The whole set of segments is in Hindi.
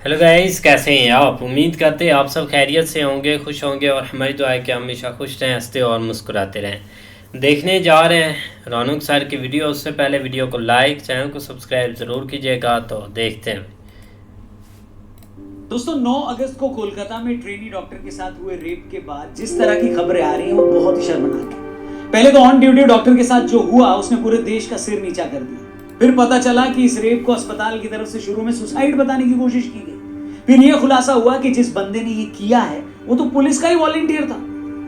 हेलो गाइस, कैसे हैं आप? उम्मीद करते हैं आप सब खैरियत से होंगे, खुश होंगे और हमारी दुआ है कि हमेशा खुश रहें, हंसते और मुस्कुराते रहें। देखने जा रहे हैं रौनक सर की वीडियो। उससे पहले वीडियो को लाइक, चैनल को सब्सक्राइब ज़रूर कीजिएगा। तो देखते हैं। दोस्तों 9 अगस्त को कोलकाता में ट्रेनी डॉक्टर के साथ हुए रेप के बाद जिस तरह की खबरें आ रही हैं वो बहुत ही शर्मनाक है। पहले तो ऑन ड्यूटी डॉक्टर के साथ जो हुआ उसने पूरे देश का सिर नीचा कर दिया। फिर पता चला कि इस रेप को अस्पताल की तरफ से शुरू में सुसाइड बताने की कोशिश की गई। फिर यह खुलासा हुआ कि जिस बंदे ने ये किया है वो तो पुलिस का ही वॉलंटियर था।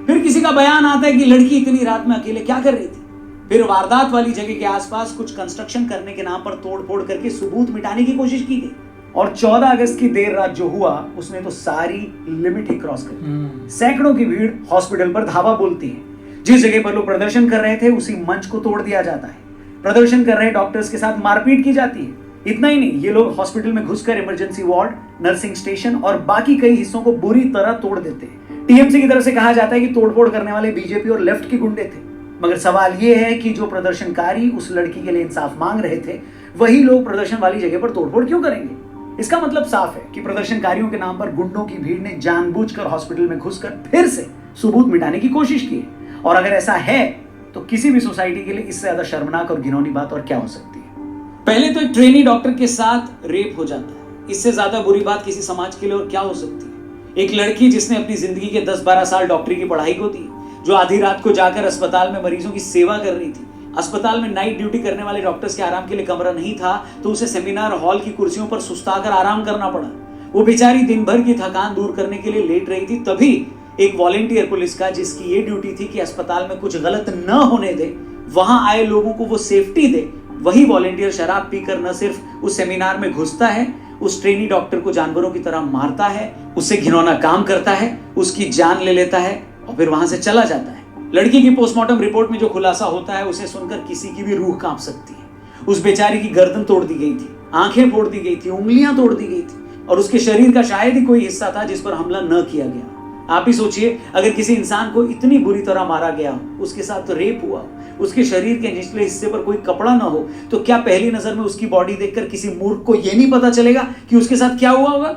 फिर किसी का बयान आता है कि लड़की इतनी रात में अकेले क्या कर रही थी। फिर वारदात वाली जगह के आसपास कुछ कंस्ट्रक्शन करने के नाम पर तोड़फोड़ करके सबूत मिटाने की कोशिश की गई। और 14 अगस्त की देर रात जो हुआ उसने तो सारी लिमिट ही क्रॉस कर दी। सैकड़ों की भीड़ हॉस्पिटल पर धावा बोलती है। जिस जगह पर लोग प्रदर्शन कर रहे थे उसी मंच को तोड़ दिया जाता है। प्रदर्शन कर रहे डॉक्टर्स के साथ मारपीट की जाती है। इतना ही नहीं, ये लोग हॉस्पिटल में घुसकर इमरजेंसी वार्ड, नर्सिंग स्टेशन और बाकी कई हिस्सों को बुरी तरह तोड़ देते हैं। टीएमसी की तरफ से कहा जाता है कि तोड़फोड़ करने वाले बीजेपी और लेफ्ट के गुंडे थे। मगर सवाल यह है कि जो प्रदर्शनकारी उस लड़की के लिए इंसाफ मांग रहे थे वही लोग प्रदर्शन वाली जगह पर तोड़फोड़ क्यों करेंगे? इसका मतलब साफ है कि प्रदर्शनकारियों के नाम पर गुंडों की भीड़ ने जानबूझकर हॉस्पिटल में घुसकर फिर से सबूत मिटाने की कोशिश की है। और अगर ऐसा है तो किसी भी सोसाइटी के लिए इससे ज्यादा शर्मनाक और घिनौनी बात और क्या हो सकती है? पहले तो एक ट्रेनी डॉक्टर के साथ रेप हो जाता है, इससे ज्यादा बुरी बात किसी समाज के लिए और क्या हो सकती है? एक लड़की जिसने अपनी जिंदगी के 10-12 साल डॉक्टरी की पढ़ाई को दी, जो आधी रात को जाकर अस्पताल में मरीजों की सेवा कर रही थी। अस्पताल में नाइट ड्यूटी करने वाले डॉक्टर्स के आराम के लिए कमरा नहीं था तो उसे सेमिनार हॉल की कुर्सियों पर सुस्ताकर आराम करना पड़ा। वो बेचारी दिन भर की थकान दूर करने के लिए लेट रही थी, तभी एक वॉलेंटियर पुलिस का, जिसकी ये ड्यूटी थी कि अस्पताल में कुछ गलत न होने दे, वहां आए लोगों को वो सेफ्टी दे, वही वॉलेंटियर शराब पीकर न सिर्फ उस सेमिनार में घुसता है, उस ट्रेनी डॉक्टर को जानवरों की तरह मारता है, उससे घिनौना काम करता है, उसकी जान ले लेता है और फिर वहां से चला जाता है। लड़की की पोस्टमार्टम रिपोर्ट में जो खुलासा होता है उसे सुनकर किसी की भी रूह कांप सकती है। उस बेचारी की गर्दन तोड़ दी गई थी, आंखें फोड़ दी गई थी, उंगलियां तोड़ दी गई थी और उसके शरीर का शायद ही कोई हिस्सा था जिस पर हमला न किया गया। आप ही सोचिए, अगर किसी इंसान को इतनी बुरी तरह मारा गया हो, उसके साथ तो रेप हुआ, उसके शरीर के निचले हिस्से पर कोई कपड़ा ना हो, तो क्या पहली नजर में उसकी बॉडी देखकर किसी मूर्ख को यह नहीं पता चलेगा कि उसके साथ क्या हुआ होगा?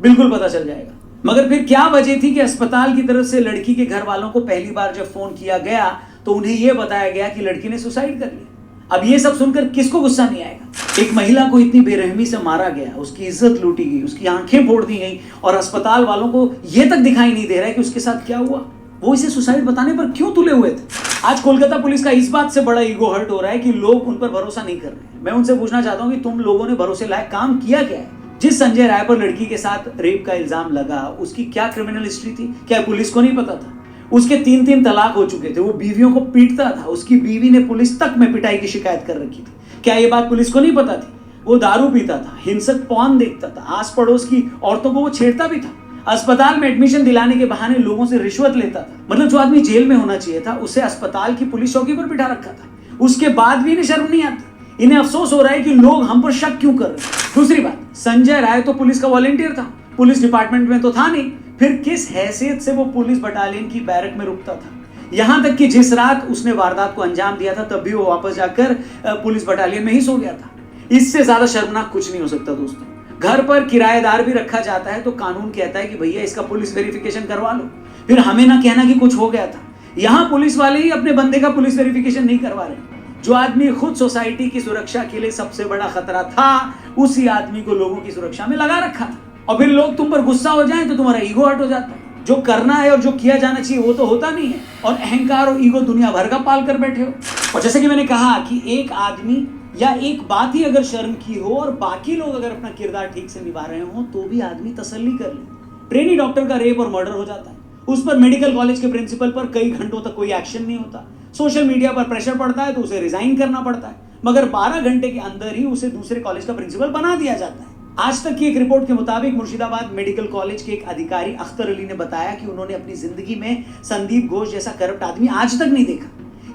बिल्कुल पता चल जाएगा। मगर फिर क्या वजह थी कि अस्पताल की तरफ से लड़की के घर वालों को पहली बार जब फोन किया गया तो उन्हें यह बताया गया कि लड़की ने सुसाइड कर लिया? अब ये सब सुनकर किसको गुस्सा नहीं आएगा? एक महिला को इतनी बेरहमी से मारा गया, उसकी इज्जत लूटी गई, उसकी आंखें फोड़ दी गई और अस्पताल वालों को यह तक दिखाई नहीं दे रहा है कि उसके साथ क्या हुआ। वो इसे सुसाइड बताने पर क्यों तुले हुए थे? आज कोलकाता पुलिस का इस बात से बड़ा ईगो हर्ट हो रहा है कि लोग उन पर भरोसा नहीं कर रहे। मैं उनसे पूछना चाहता हूं कि तुम लोगों ने भरोसे लायक काम किया क्या है? जिस संजय राय पर लड़की के साथ रेप का इल्जाम लगा, उसकी क्या क्रिमिनल हिस्ट्री थी? क्या पुलिस को नहीं पता था? उसके 3 तलाक हो चुके थे, वो बीवियों को पीटता था, उसकी बीवी ने पुलिस तक में पिटाई की शिकायत कर रखी थी। क्या ये बात पुलिस को नहीं पता थी? वो दारू पीता था, हिंसक पॉर्न देखता था, आस पड़ोस की औरतों को वो छेड़ता भी था, अस्पताल में एडमिशन दिलाने के बहाने लोगों से रिश्वत लेता था। मतलब जो आदमी जेल में होना चाहिए था उसे अस्पताल की पुलिस चौकी पर बिठा रखा था। उसके बाद भी इन्हें शर्म नहीं आती। इन्हें अफसोस हो रहा है कि लोग हम पर शक क्यों कर रहे हैं। दूसरी बात, संजय राय तो पुलिस का वॉलंटियर था, पुलिस डिपार्टमेंट में तो था नहीं, फिर किस हैसियत से वो पुलिस बटालियन की बैरक में रुकता था? यहां तक कि जिस रात उसने वारदात को अंजाम दिया था तब भी वो वापस जाकर पुलिस बटालियन में ही सो गया था। इससे ज्यादा शर्मनाक कुछ नहीं हो सकता दोस्तों। घर पर किराएदार भी रखा जाता है तो कानून कहता है कि भैया इसका पुलिस वेरिफिकेशन करवा लो, फिर हमें ना कहना कि कुछ हो गया था। यहाँ पुलिस वाले ही अपने बंदे का पुलिस वेरिफिकेशन नहीं करवा रहे। जो आदमी खुद सोसाइटी की सुरक्षा के लिए सबसे बड़ा खतरा था, उसी आदमी को लोगों की सुरक्षा में लगा रखा था। और फिर लोग तुम पर गुस्सा हो जाएं तो तुम्हारा ईगो हर्ट हो जाता है। जो करना है और जो किया जाना चाहिए वो तो होता नहीं है, और अहंकार और ईगो दुनिया भर का पाल कर बैठे हो। और जैसे कि मैंने कहा कि एक आदमी या एक बात ही अगर शर्म की हो और बाकी लोग अगर अपना किरदार ठीक से निभा रहे हो तो भी आदमी तसल्ली कर ले। ट्रेनी डॉक्टर का रेप और मर्डर हो जाता है, उस पर मेडिकल कॉलेज के प्रिंसिपल पर कई घंटों तक कोई एक्शन नहीं होता, सोशल मीडिया पर प्रेशर पड़ता है तो उसे रिजाइन करना पड़ता है, मगर 12 घंटे के अंदर ही उसे दूसरे कॉलेज का प्रिंसिपल बना दिया जाता है। आज तक की एक रिपोर्ट के मुताबिक मुर्शिदाबाद मेडिकल कॉलेज के एक अधिकारी अख्तर अली ने बताया कि उन्होंने अपनी जिंदगी में संदीप घोष जैसा करप्ट आदमी आज तक नहीं देखा।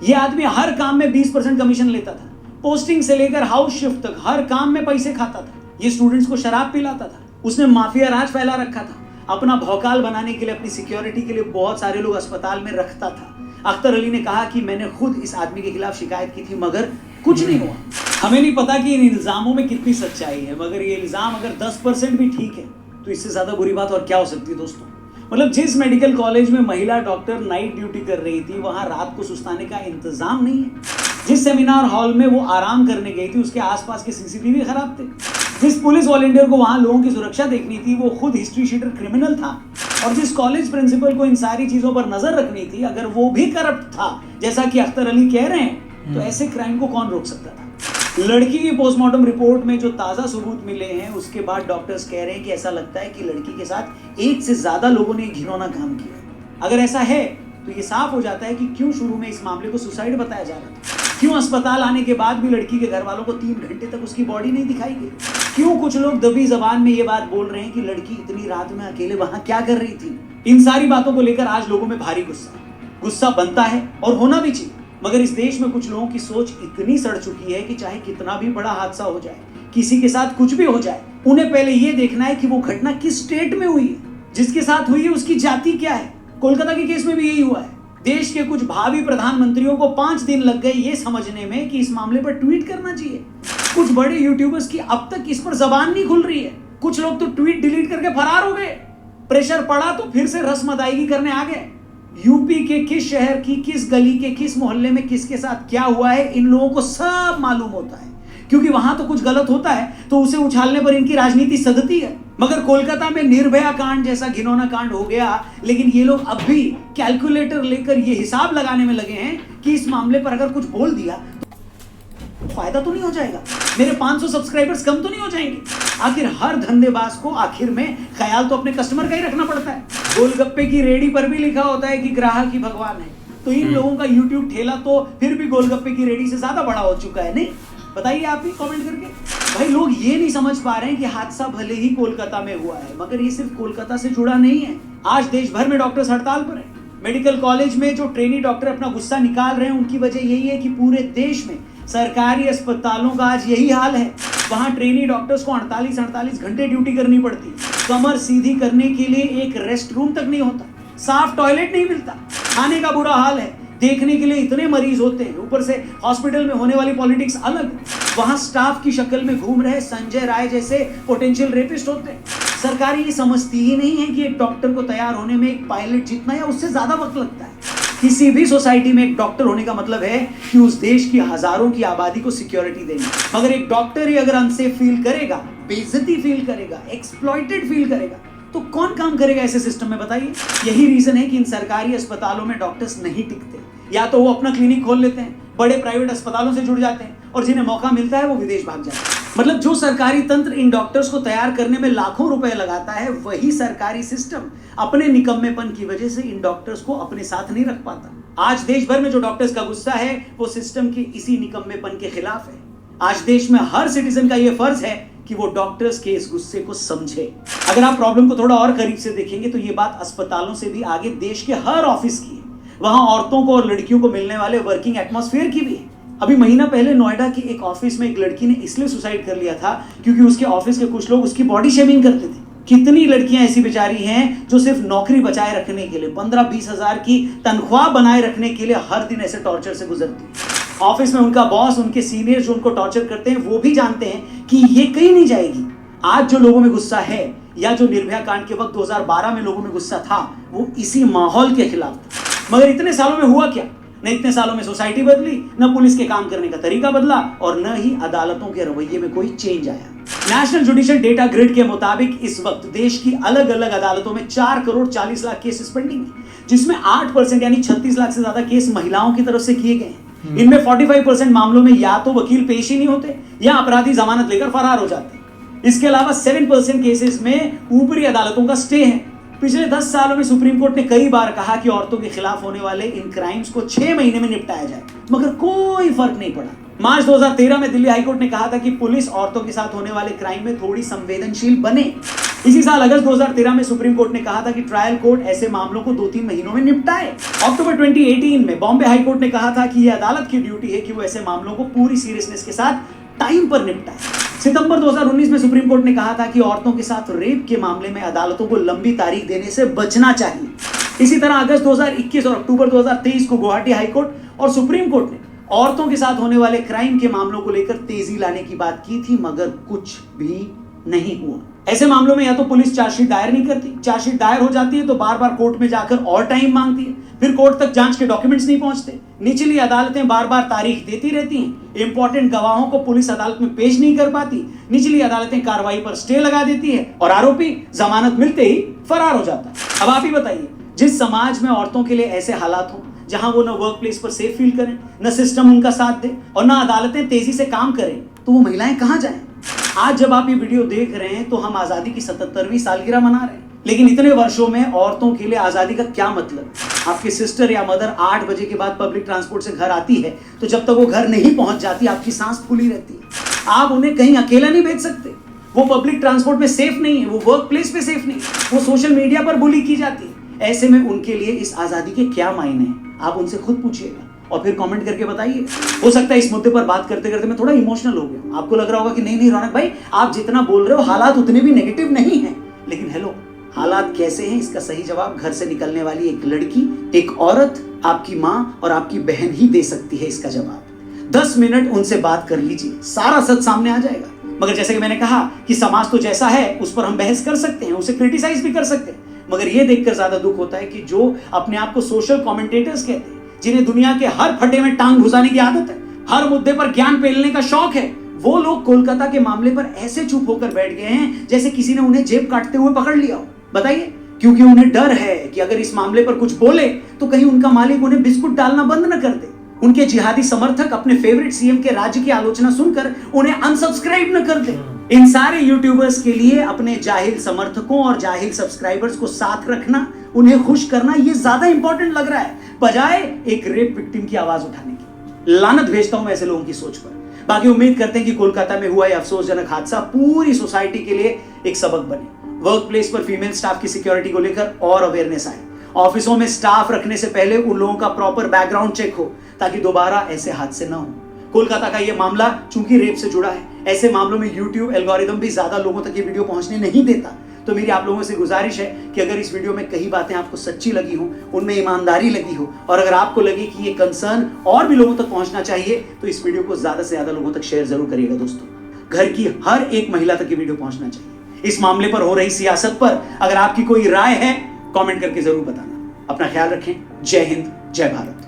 यह आदमी हर काम में 20% कमीशन लेता था, पोस्टिंग से लेकर हाउस शिफ्ट तक हर काम में पैसे खाता था। ये स्टूडेंट्स को शराब पिलाता था, उसने माफिया राज फैला रखा था, अपना भौकाल बनाने के लिए, अपनी सिक्योरिटी के लिए बहुत सारे लोग अस्पताल में रखता था। अख्तर अली ने कहा कि मैंने खुद इस आदमी के खिलाफ शिकायत की थी मगर कुछ नहीं हुआ। हमें नहीं पता कि इन इल्जामों में कितनी सच्चाई है, मगर ये इल्जाम अगर 10% भी ठीक है तो इससे ज्यादा बुरी बात और क्या हो सकती है दोस्तों। मतलब जिस मेडिकल कॉलेज में महिला डॉक्टर नाइट ड्यूटी कर रही थी वहां रात को सुस्ताने का इंतजाम नहीं है। जिस सेमिनार हॉल में वो आराम करने गई थी उसके आसपास के सीसीटीवी खराब थे। जिस पुलिस वॉलंटियर को वहां लोगों की सुरक्षा देखनी थी वो खुद हिस्ट्री शीटर क्रिमिनल था। और जिस कॉलेज प्रिंसिपल को इन सारी चीजों पर नजर रखनी थी अगर वो भी करप्ट था जैसा कि अख्तर अली कह रहे हैं, तो ऐसे क्राइम को कौन रोक सकता था। लड़की की पोस्टमार्टम रिपोर्ट में जो ताजा सबूत मिले हैं उसके बाद डॉक्टर्स कह रहे हैं कि ऐसा लगता है कि लड़की के साथ एक से ज्यादा लोगों ने घिनौना काम किया। अगर ऐसा है तो ये साफ हो जाता है कि क्यों शुरू में इस मामले को सुसाइड बताया जा रहा था, क्यों अस्पताल आने के बाद भी लड़की के घर वालों को 3 घंटे तक उसकी बॉडी नहीं दिखाई गई, क्यों कुछ लोग दबी जबान में ये बात बोल रहे हैं कि लड़की इतनी रात में अकेले वहां क्या कर रही थी। इन सारी बातों को लेकर आज लोगों में भारी गुस्सा बनता है और होना भी चाहिए। मगर इस देश में कुछ लोगों की सोच इतनी सड़ चुकी है कि चाहे कितना भी बड़ा हादसा हो जाए, किसी के साथ कुछ भी हो जाए, उन्हें पहले ये देखना है कि वो घटना किस स्टेट में हुई है, जिसके साथ हुई है उसकी जाति क्या है। कोलकाता के केस में भी यही हुआ है। देश के कुछ भावी प्रधानमंत्रियों को 5 दिन लग गए ये समझने में कि इस मामले पर ट्वीट करना चाहिए। कुछ बड़े यूट्यूबर्स की अब तक इस पर जबान नहीं खुल रही है। कुछ लोग तो ट्वीट डिलीट करके फरार हो गए। प्रेशर पड़ा तो फिर से रस्म अदायगी करने आ गए। यूपी के किस शहर की किस गली के किस मोहल्ले में किसके साथ क्या हुआ है इन लोगों को सब मालूम होता है, क्योंकि वहां तो कुछ गलत होता है तो उसे उछालने पर इनकी राजनीति सदती है। मगर कोलकाता में निर्भया कांड जैसा घिनौना कांड हो गया, लेकिन ये लोग अब भी कैलकुलेटर लेकर ये हिसाब लगाने में लगे हैं कि इस मामले पर अगर कुछ बोल दिया तो फायदा तो नहीं हो जाएगा, मेरे 500 सब्सक्राइबर्स कम तो नहीं हो जाएंगे। आखिर हर धंधेबाज को आखिर में ख्याल तो अपने कस्टमर का ही रखना पड़ता है। गोलगप्पे की रेडी पर भी लिखा होता है कि ग्राहक ही भगवान है, तो इन लोगों का यूट्यूब ठेला तो फिर भी गोलगप्पे की रेडी से ज्यादा बड़ा हो चुका है। नहीं बताइए आप भी कमेंट करके। भाई लोग ये नहीं समझ पा रहे हैं कि हादसा भले ही कोलकाता में हुआ है मगर ये सिर्फ कोलकाता से जुड़ा नहीं है। आज देश भर में डॉक्टर्स हड़ताल पर है। मेडिकल कॉलेज में जो ट्रेनी डॉक्टर अपना गुस्सा निकाल रहे हैं उनकी वजह यही है कि पूरे देश में सरकारी अस्पतालों का आज यही हाल है। वहां ट्रेनी डॉक्टर्स को 48 घंटे ड्यूटी करनी पड़ती, कमर सीधी करने के लिए एक रेस्ट रूम तक नहीं होता, साफ टॉयलेट नहीं मिलता, खाने का बुरा हाल है, देखने के लिए इतने मरीज होते हैं, ऊपर से हॉस्पिटल में होने वाली पॉलिटिक्स अलग। वहां स्टाफ की शक्ल में घूम रहे संजय राय जैसे पोटेंशियल रेपिस्ट होते हैं। सरकार ये समझती ही नहीं है कि एक डॉक्टर को तैयार होने में एक पायलट जितना या उससे ज्यादा वक्त लगता है। किसी भी सोसाइटी में एक डॉक्टर होने का मतलब है कि उस देश की हजारों की आबादी को सिक्योरिटी देनी। मगर एक डॉक्टर ही अगर अनसेफ फील करेगा, बेइज्जती फील करेगा, एक्सप्लॉइटेड फील करेगा, तो कौन काम करेगा ऐसे सिस्टम में बताइए। यही रीजन है कि इन सरकारी अस्पतालों में डॉक्टर्स नहीं टिकते। या तो वो अपना क्लिनिक खोल लेते हैं, बड़े प्राइवेट अस्पतालों से जुड़ जाते हैं, और जिन्हें मौका मिलता है वो विदेश भाग जाते हैं। मतलब जो सरकारी तंत्र इन डॉक्टर्स को तैयार करने में लाखों रुपए लगाता है, वही सरकारी सिस्टम अपने निकम्मेपन की वजह से इन डॉक्टर्स को अपने साथ नहीं रख पाता। आज देश भर में जो डॉक्टर्स का गुस्सा है वो सिस्टम के इसी निकम्मेपन के खिलाफ है। आज देश में हर सिटीजन का ये फर्ज है कि वो डॉक्टर्स के इस गुस्से को समझे। अगर आप प्रॉब्लम को थोड़ा और करीब से देखेंगे तो ये बात अस्पतालों से भी आगे देश के हर ऑफिस की है। वहां औरतों को और लड़कियों को मिलने वाले वर्किंग एटमॉस्फेयर की भी है। अभी महीना पहले नोएडा की एक ऑफिस में एक लड़की ने इसलिए सुसाइड कर लिया था क्योंकि उसके ऑफिस के कुछ लोग उसकी बॉडी शेमिंग करते थे। कितनी लड़कियां ऐसी बेचारी हैं जो सिर्फ नौकरी बचाए रखने के लिए 15-20 हजार की तनख्वाह बनाए रखने के लिए हर दिन ऐसे टॉर्चर से गुजरती है। ऑफिस में उनका बॉस, उनके सीनियर जो उनको टॉर्चर करते हैं वो भी जानते हैं कि ये कहीं नहीं जाएगी। आज जो लोगों में गुस्सा है या जो निर्भया कांड के वक्त 2012 में लोगों में गुस्सा था वो इसी माहौल के खिलाफ था। मगर इतने सालों में हुआ क्या? न इतने सालों में सोसाइटी बदली, न पुलिस के काम करने का तरीका बदला और न ही अदालतों के रवैये में कोई चेंज आया। नेशनल जुडिशियल डेटा ग्रिड के मुताबिक इस वक्त देश की अलग अलग अदालतों में 4 करोड़ 40 लाख केसेस पेंडिंग है, जिसमें 8% यानी 36 लाख से ज्यादा केस महिलाओं की तरफ से किए गए हैं। इनमें 45% मामलों में या तो वकील पेश ही नहीं होते या अपराधी जमानत लेकर फरार हो जाते हैं। इसके अलावा 7% केसेस में ऊपरी अदालतों का स्टे है। पिछले 10 सालों में सुप्रीम कोर्ट ने कई बार कहा कि औरतों के खिलाफ होने वाले इन क्राइम्स को 6 महीने में निपटाया जाए, मगर कोई फर्क नहीं पड़ा। मार्च 2013 में दिल्ली हाईकोर्ट ने कहा था कि पुलिस औरतों के साथ होने वाले क्राइम में थोड़ी संवेदनशील बने। इसी साल अगस्त 2013 में सुप्रीम कोर्ट ने कहा था कि ट्रायल कोर्ट ऐसे मामलों को 2-3 महीनों में निपटाए। अक्टूबर 2018 में बॉम्बे हाईकोर्ट ने कहा था कि यह अदालत की ड्यूटी है कि वो ऐसे मामलों को पूरी सीरियसनेस के साथ टाइम पर निपटाए। सितंबर 2019 में सुप्रीम कोर्ट ने कहा था कि औरतों के साथ रेप के मामले में अदालतों को लंबी तारीख देने से बचना चाहिए। इसी तरह अगस्त 2021 और अक्टूबर 2023 को गुवाहाटी हाईकोर्ट और सुप्रीम कोर्ट ने औरतों के साथ होने वाले क्राइम के मामलों को लेकर तेजी लाने की बात की थी, मगर कुछ भी नहीं हुआ। ऐसे मामलों में या तो पुलिस चार्जशीट दायर नहीं करती, चार्जशीट दायर हो जाती है तो बार बार कोर्ट में जाकर और टाइम मांगती है, फिर कोर्ट तक जांच के डॉक्यूमेंट्स नहीं पहुंचते, निचली अदालतें बार बार तारीख देती रहती हैं, इंपॉर्टेंट गवाहों को पुलिस अदालत में पेश नहीं कर पाती, निचली अदालतें कार्रवाई पर स्टे लगा देती है और आरोपी जमानत मिलते ही फरार हो जाता है। अब आप ही बताइए, जिस समाज में औरतों के लिए ऐसे हालात हो जहां वो न वर्क प्लेस पर सेफ फील करें, न सिस्टम उनका साथ दे और न अदालतें तेजी से काम करें, तो वो महिलाएं कहां जाएं? आज जब आप ये वीडियो देख रहे हैं तो हम आजादी की 77वीं सालगिरह मना रहे हैं, लेकिन इतने वर्षों में औरतों के लिए आजादी का क्या मतलब? आपकी सिस्टर या मदर 8 बजे के बाद पब्लिक ट्रांसपोर्ट से घर आती है तो जब तक वो घर नहीं पहुंच जाती आपकी सांस फूली रहती है। आप उन्हें कहीं अकेला नहीं भेज सकते, वो पब्लिक ट्रांसपोर्ट में सेफ नहीं है, वो वर्क प्लेस पे सेफ नहीं, वो सोशल मीडिया पर बुली की जाती है। ऐसे में उनके लिए इस आजादी के क्या मायने हैं? आप उनसे खुद पूछिएगा और फिर कमेंट करके बताइए। हो सकता है इस मुद्दे पर बात करते करते मैं थोड़ा इमोशनल हो गया, आपको लग रहा होगा कि नहीं रौनक भाई आप जितना बोल रहे हो हालात उतने भी नेगेटिव नहीं हैं, लेकिन हेलो, हालात कैसे हैं इसका सही जवाब घर से निकलने वाली एक लड़की, एक औरत, आपकी माँ और आपकी बहन ही दे सकती है इसका जवाब। 10 मिनट उनसे बात कर लीजिए, सारा सच सामने आ जाएगा। मगर जैसे कि मैंने कहा कि समाज तो जैसा है उस पर हम बहस कर सकते हैं, उसे क्रिटिसाइज भी कर सकते हैं, मगर यह देखकर ज्यादा दुख होता है कि जो अपने आप को सोशल कमेंटेटर्स कहते हैं, जिन्हें दुनिया के हर फटे में टांग घुसाने की आदत है, हर मुद्दे पर ज्ञान पेलने का शौक है, वो लोग कोलकाता के मामले पर ऐसे चुप होकर बैठ गए हैं जैसे किसी ने उन्हें जेब काटते हुए पकड़ लिया हो। बताइए, क्योंकि उन्हें डर है कि अगर इस मामले पर कुछ बोले तो कहीं उनका मालिक उन्हें बिस्कुट डालना बंद न कर दे, उनके जिहादी समर्थक अपने फेवरेट सीएम के राज्य की आलोचना सुनकर उन्हें अनसब्सक्राइब न कर दे। इन सारे यूट्यूबर्स के लिए अपने जाहिल समर्थकों और जाहिल सब्सक्राइबर्स को साथ रखना, उन्हें खुश करना, ये ज्यादा इंपॉर्टेंट लग रहा है बजाय एक रेप विक्टिम की आवाज उठाने की। लानत भेजता हूं मैं ऐसे लोगों की सोच पर। बाकी उम्मीद करते हैं कि कोलकाता में हुआ यह अफसोसजनक हादसा पूरी सोसाइटी के लिए एक सबक बने। वर्क प्लेस पर फीमेल स्टाफ की सिक्योरिटी को लेकर और अवेयरनेस आए, ऑफिसों में स्टाफ रखने से पहले उन लोगों का प्रॉपर बैकग्राउंड चेक हो ताकि दोबारा ऐसे हादसे न हो। कोलकाता का यह मामला चूंकि रेप से जुड़ा है, ऐसे मामलों में यूट्यूब एल्गोरिदम भी ज्यादा लोगों तक ये वीडियो पहुंचने नहीं देता। तो मेरी आप लोगों से गुजारिश है कि अगर इस वीडियो में कई बातें आपको सच्ची लगी हो, उनमें ईमानदारी लगी हो और अगर आपको लगे कि ये कंसर्न और भी लोगों तक पहुंचना चाहिए तो इस वीडियो को ज्यादा से ज्यादा लोगों तक शेयर जरूर करिएगा। दोस्तों, घर की हर एक महिला तक ये वीडियो पहुंचना चाहिए। इस मामले पर हो रही सियासत पर अगर आपकी कोई राय है कमेंट करके जरूर बताना। अपना ख्याल रखें। जय हिंद, जय भारत।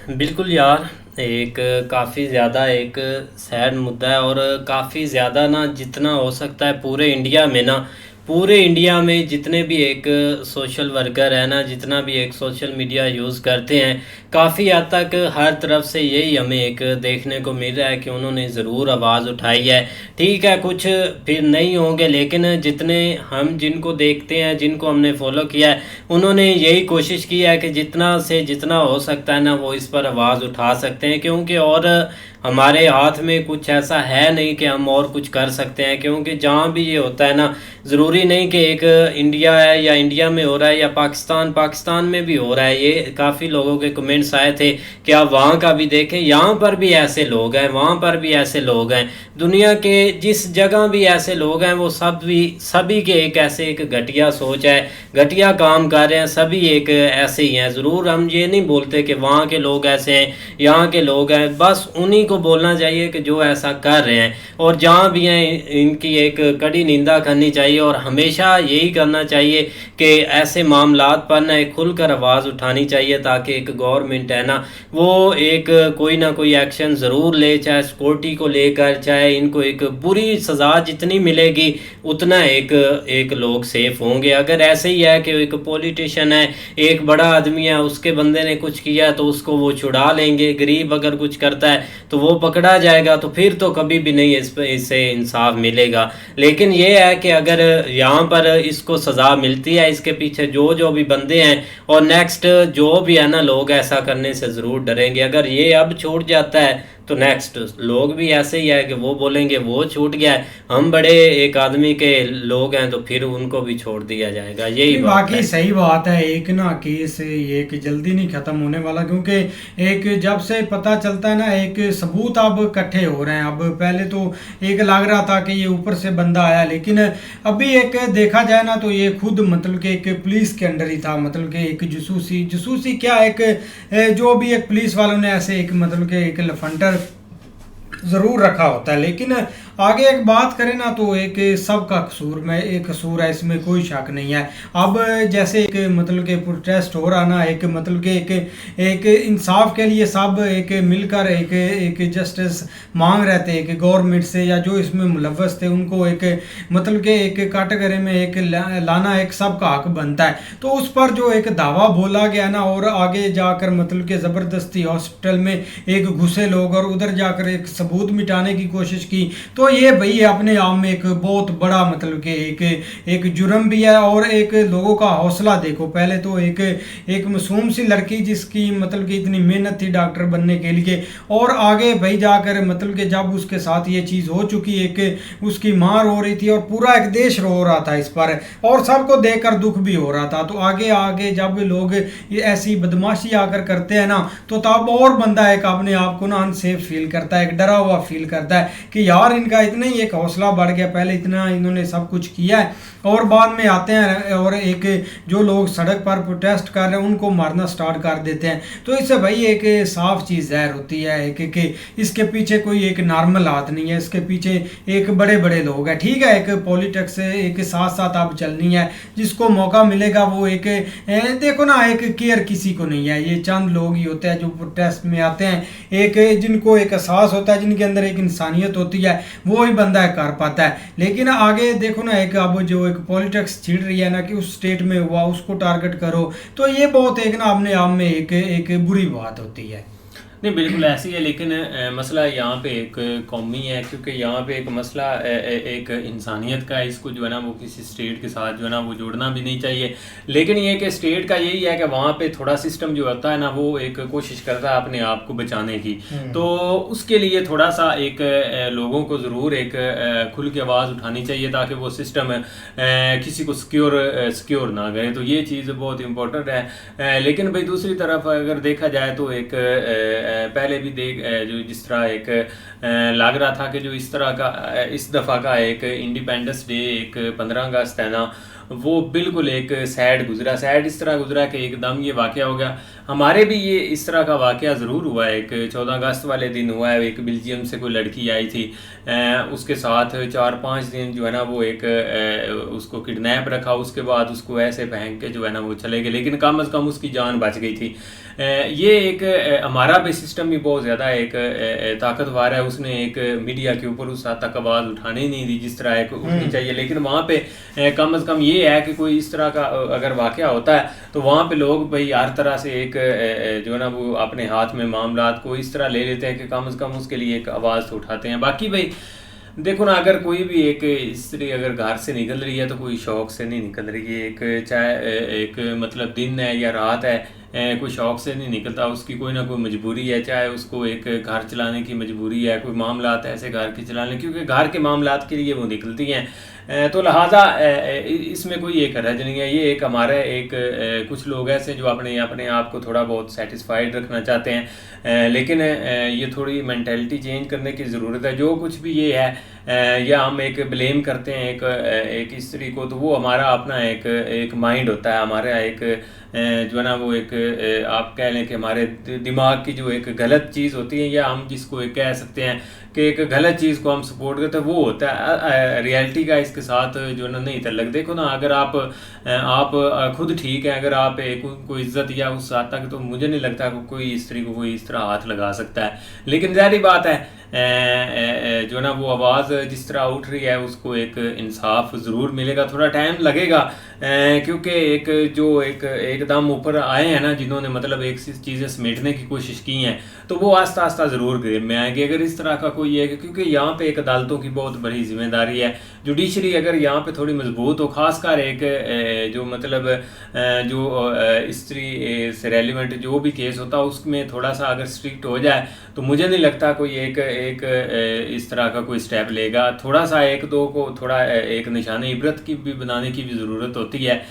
बिल्कुल यार, एक काफ़ी ज़्यादा एक सैड मुद्दा है और काफ़ी ज़्यादा ना जितना हो सकता है पूरे इंडिया में जितने भी एक सोशल वर्कर है ना, जितना भी एक सोशल मीडिया यूज़ करते हैं, काफ़ी हद तक हर तरफ से यही हमें एक देखने को मिल रहा है कि उन्होंने ज़रूर आवाज़ उठाई है। ठीक है, कुछ फिर नहीं होंगे, लेकिन जितने हम जिनको देखते हैं, जिनको हमने फॉलो किया है, उन्होंने यही कोशिश की है कि जितना से जितना हो सकता है ना वो इस पर आवाज़ उठा सकते हैं, क्योंकि और हमारे हाथ में कुछ ऐसा है नहीं कि हम और कुछ कर सकते हैं। क्योंकि जहाँ भी ये होता है ना, ज़रूरी नहीं कि एक इंडिया है या इंडिया में हो रहा है या पाकिस्तान में भी हो रहा है। ये काफ़ी लोगों के कमेंट्स आए थे कि आप वहाँ का भी देखें, यहाँ पर भी ऐसे लोग हैं, वहाँ पर भी ऐसे लोग हैं, दुनिया के जिस जगह भी ऐसे लोग हैं, वो सभी के एक ऐसे एक घटिया सोच है, घटिया काम कर रहे हैं, सभी एक ऐसे ही हैं। ज़रूर हम ये नहीं बोलते कि वहाँ के लोग ऐसे हैं, यहाँ के लोग हैं, बस उन्हीं को बोलना चाहिए कि जो ऐसा कर रहे हैं, और जहाँ भी हैं इनकी एक कड़ी निंदा करनी चाहिए और हमेशा यही करना चाहिए कि ऐसे मामलात पर ना एक खुलकर आवाज़ उठानी चाहिए, ताकि एक गवर्नमेंट है ना वो एक कोई ना कोई एक्शन ज़रूर ले, चाहे सिक्योरिटी को लेकर, चाहे इनको एक बुरी सज़ा जितनी मिलेगी उतना एक लोग सेफ होंगे। अगर ऐसे ही है कि एक पॉलिटिशियन है, एक बड़ा आदमी है, उसके बंदे ने कुछ किया तो उसको वो छुड़ा लेंगे, गरीब अगर कुछ करता है तो वो पकड़ा जाएगा, तो फिर तो कभी भी नहीं इससे इंसाफ मिलेगा। लेकिन ये है कि अगर यहाँ पर इसको सज़ा मिलती है, इसके पीछे जो भी बंदे हैं, और नेक्स्ट जो भी है ना लोग ऐसा करने से ज़रूर डरेंगे। अगर ये अब छूट जाता है तो नेक्स्ट लोग भी ऐसे ही है कि वो बोलेंगे वो छूट गया है, हम बड़े एक आदमी के लोग हैं तो फिर उनको भी छोड़ दिया जाएगा। यही नहीं, बात बाकी है। सही बात है। एक ना केस ये कि जल्दी नहीं खत्म होने वाला, क्योंकि एक जब से पता चलता है ना, एक सबूत अब इकट्ठे हो रहे हैं। अब पहले तो एक लग रहा था कि ये ऊपर से बंदा आया, लेकिन अभी एक देखा जाए ना तो ये खुद मतलब कि एक पुलिस के अंडर ही था। मतलब कि एक जसूसी क्या, एक जो भी एक पुलिस वालों ने ऐसे एक मतलब कि एक लफंडर ज़रूर रखा होता है। लेकिन आगे एक बात करें ना तो एक सबका कसूर में एक कसूर है, इसमें कोई शक नहीं है। अब जैसे एक मतलब के प्रोटेस्ट हो रहा ना, एक मतलब के एक इंसाफ के लिए सब एक मिलकर एक जस्टिस मांग रहे थे एक गवर्नमेंट से, या जो इसमें मुलव्वस थे उनको एक मतलब के एक कैटेगरी में एक लाना एक सबका हक बनता है। तो उस पर जो एक दावा बोला गया ना, और आगे जाकर मतलब के ज़बरदस्ती हॉस्पिटल में एक घुसे लोग और उधर जाकर एक सबूत मिटाने की कोशिश की, तो ये भाई अपने आप में एक बहुत बड़ा मतलब कि एक जुर्म भी है। और एक लोगों का हौसला देखो, पहले तो एक मासूम सी लड़की जिसकी मतलब कि इतनी मेहनत थी डॉक्टर बनने के लिए, और आगे भाई जाकर मतलब कि जब उसके साथ ये चीज़ हो चुकी, एक उसकी माँ रो रही थी और पूरा एक देश रो रहा था इस पर, और सबको देखकर दुख भी हो रहा था। तो आगे आगे जब लोग ये ऐसी बदमाशी आकर करते हैं ना, तो तब और बंदा एक अपने आप को ना अनसेफ फील करता है, एक डरा हुआ फील करता है कि यार इनका इतना ही एक हौसला बढ़ गया, पहले इतना इन्होंने सब कुछ किया है और बाद में आते हैं और एक जो लोग सड़क पर प्रोटेस्ट कर रहे हैं उनको मारना स्टार्ट कर देते हैं। तो इससे भाई एक साफ चीज़ ज़ाहिर होती है कि इसके पीछे कोई एक नॉर्मल हाथ नहीं है, इसके पीछे एक बड़े बड़े लोग हैं। ठीक है, एक पॉलिटिक्स एक साथ साथ अब चलनी है, जिसको मौका मिलेगा वो एक देखो ना, एक केयर किसी को नहीं है, ये चंद लोग ही होते हैं जो प्रोटेस्ट में आते हैं, एक जिनको एक एहसास होता है, जिनके अंदर एक इंसानियत होती है, वो ही बंदा कर पाता है। लेकिन आगे देखो ना, एक अब जो एक पॉलिटिक्स छिड़ रही है ना कि उस स्टेट में हुआ उसको टारगेट करो, तो ये बहुत एक ना अपने आप में एक बुरी बात होती है। नहीं बिल्कुल ऐसी है, लेकिन मसला यहाँ पे एक कौमी है, क्योंकि यहाँ पे एक मसला एक इंसानियत का है। इसको जो है ना वो किसी स्टेट के साथ जो है ना वो जोड़ना भी नहीं चाहिए। लेकिन ये कि स्टेट का यही है कि वहाँ पे थोड़ा सिस्टम जो होता है ना वो एक कोशिश करता है अपने आप को बचाने की, तो उसके लिए थोड़ा सा एक लोगों को ज़रूर एक खुल के आवाज़ उठानी चाहिए ताकि वो सिस्टम किसी को सिक्योर ना करे। तो ये चीज़ बहुत इम्पोर्टेंट है। लेकिन भाई दूसरी तरफ अगर देखा जाए तो एक पहले भी जो जिस तरह एक लग रहा था कि जो इस तरह का इस दफ़ा का एक इंडिपेंडेंस डे एक 15 अगस्त है ना, वो बिल्कुल एक सैड इस तरह गुजरा कि एकदम ये वाक़या हो गया। हमारे भी ये इस तरह का वाक़या ज़रूर हुआ है, एक 14 अगस्त वाले दिन हुआ है। एक बेल्जियम से कोई लड़की आई थी, उसके साथ 4-5 दिन जो है ना वो एक उसको किडनैप रखा, उसके बाद उसको ऐसे फेंक के जो है ना वो चले गए, लेकिन कम अज़ कम उसकी जान बच गई थी। ये एक हमारा भी सिस्टम भी बहुत ज़्यादा एक ताकतवर है, उसने एक मीडिया के ऊपर उस हद तक आवाज़ उठाने ही नहीं दी जिस तरह एक उठनी चाहिए। लेकिन वहाँ पे कम अज़ कम ये है कि कोई इस तरह का अगर वाक़या होता है तो वहाँ पे लोग भाई हर तरह से एक जो है ना वो अपने हाथ में मामलात को इस तरह ले लेते हैं कि कम से कम उसके लिए एक आवाज़ तो उठाते हैं। बाकी भाई देखो ना, अगर कोई भी एक स्त्री अगर घर से निकल रही है तो कोई शौक से नहीं निकल रही है, एक चाहे एक मतलब दिन है या रात है, कोई शौक से नहीं निकलता, उसकी कोई ना कोई मजबूरी है, चाहे उसको एक घर चलाने की मजबूरी है, कोई मामलात ऐसे घर के चलाने, क्योंकि घर के मामलात के लिए वो निकलती हैं। तो लिहाजा इसमें कोई एक हरज नहीं है। ये एक हमारे एक कुछ लोग ऐसे जो अपने आप को थोड़ा बहुत सेटिस्फाइड रखना चाहते हैं, लेकिन ये थोड़ी मेंटालिटी चेंज करने की ज़रूरत है। जो कुछ भी ये है या हम एक ब्लेम करते हैं एक स्त्री को, तो वो हमारा अपना एक माइंड होता है, हमारा एक जो है ना वो एक आप कह लें कि हमारे दिमाग की जो एक गलत चीज़ होती है, या हम जिसको एक कह सकते हैं कि एक गलत चीज़ को हम सपोर्ट करते हैं, वो होता है रियलिटी का इसके साथ जो ना नहीं तल्लक। देखो ना, अगर आप खुद ठीक है, अगर आप कोई इज्जत या उस हद तक, तो मुझे नहीं लगता कोई स्त्री को कोई इस तरह हाथ लगा सकता है। लेकिन ज़ाहिर बात है जो ना वो आवाज़ जिस तरह उठ रही है उसको एक इंसाफ ज़रूर मिलेगा, थोड़ा टाइम लगेगा, क्योंकि एक जो एकदम ऊपर आए हैं ना जिन्होंने मतलब एक चीज़ें समेटने की कोशिश की हैं, तो वो आस्ता आस्ता ज़रूर ग्रेब में आएंगे। अगर इस तरह का कोई है, क्योंकि यहाँ पे एक अदालतों की बहुत बड़ी जिम्मेदारी है, जुडिशरी अगर यहाँ पे थोड़ी मजबूत हो, खासकर एक जो मतलब जो स्त्री से रेलिवेंट जो भी केस होता है उसमें थोड़ा सा अगर स्ट्रिक्ट हो जाए तो मुझे नहीं लगता कोई एक इस तरह का कोई स्टेप लेगा। थोड़ा सा एक दो को थोड़ा एक निशानी इबरत की भी बनाने की भी ज़रूरत होती है।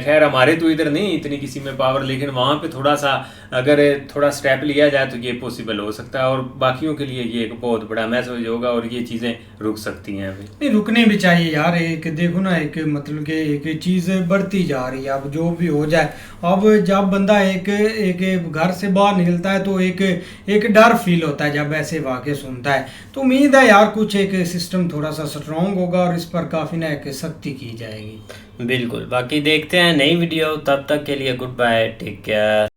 खैर हमारे तो इधर नहीं इतनी किसी में पावर, लेकिन वहाँ पे थोड़ा सा अगर थोड़ा स्टेप लिया जाए तो ये पॉसिबल हो सकता है और बाकियों के लिए ये एक बहुत बड़ा मैसेज होगा और ये चीज़ें रुक सकती हैं अभी। नहीं, रुकने भी चाहिए यार। एक देखो ना, एक मतलब कि एक चीज़ बढ़ती जा रही है। अब जो भी हो जाए, अब जब बंदा एक घर से बाहर निकलता है तो एक डर फील होता है जब ऐसे वाक़े सुनता है। तो उम्मीद है यार कुछ एक सिस्टम थोड़ा सा स्ट्रॉन्ग होगा और इस पर काफ़ी ना एक सख्ती की जाएगी। बिल्कुल, बाकी देखते हैं नई वीडियो, तब तक के लिए गुड बाय, टेक केयर।